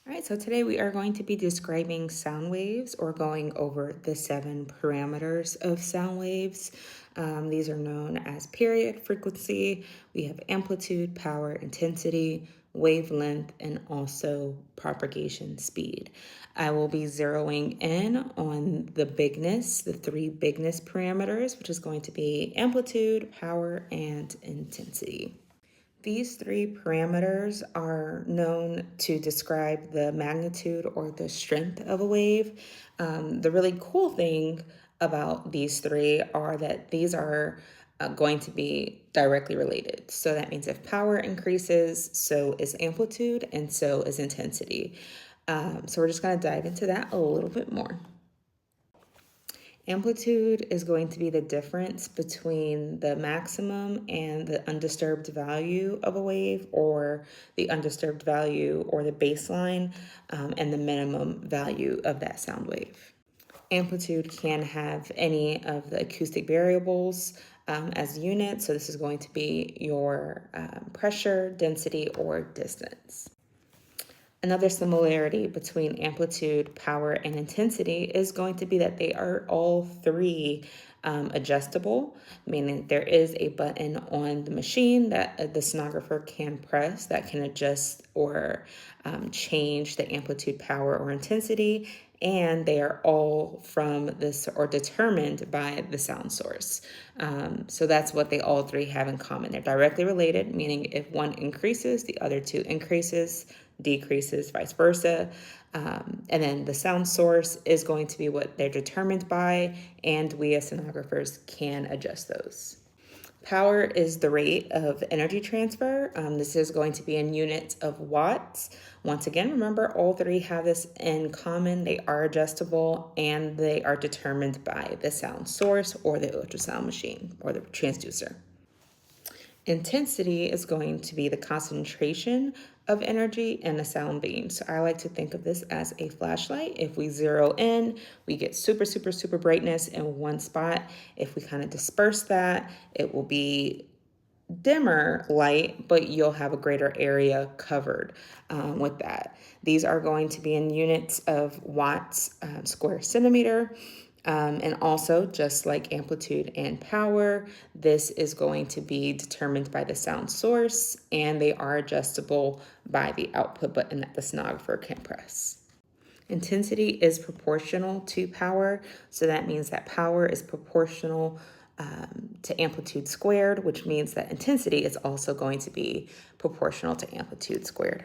All right, so today we are going to be describing sound waves or going over the 7 parameters of sound waves. These are known as period, frequency, we have amplitude, power, intensity, wavelength, and also propagation speed. I will be zeroing in on the bigness, the 3 bigness parameters, which is going to be amplitude, power, and intensity. These 3 parameters are known to describe the magnitude or the strength of a wave. The really cool thing about these 3 are that these are going to be directly related. So that means if power increases, so is amplitude, and so is intensity. So we're just going to dive into that a little bit more. Amplitude is going to be the difference between the maximum and the undisturbed value of a wave, or the undisturbed value or the baseline, and the minimum value of that sound wave. Amplitude can have any of the acoustic variables as units. So this is going to be your pressure, density, or distance. Another similarity between amplitude, power, and intensity is going to be that they are all 3 adjustable, meaning there is a button on the machine that the sonographer can press that can adjust or change the amplitude, power, or intensity, and they are all from this or determined by the sound source. So that's what they all 3 have in common. They're directly related, meaning if one increases, the other 2 increases, decreases, vice versa. And then the sound source is going to be what they're determined by, and we as sonographers can adjust those. Power is the rate of energy transfer. This is going to be in units of watts. Once again, remember all 3 have this in common. They are adjustable and they are determined by the sound source or the ultrasound machine or the transducer. Intensity is going to be the concentration of energy in a sound beam. So I like to think of this as a flashlight. If we zero in, we get super, super, super brightness in one spot. If we kind of disperse that, it will be dimmer light, but you'll have a greater area covered with that. These are going to be in units of watts square centimeter. And also, just like amplitude and power, this is going to be determined by the sound source, and they are adjustable by the output button that the sonographer can press. Intensity is proportional to power, so that means that power is proportional to amplitude squared, which means that intensity is also going to be proportional to amplitude squared.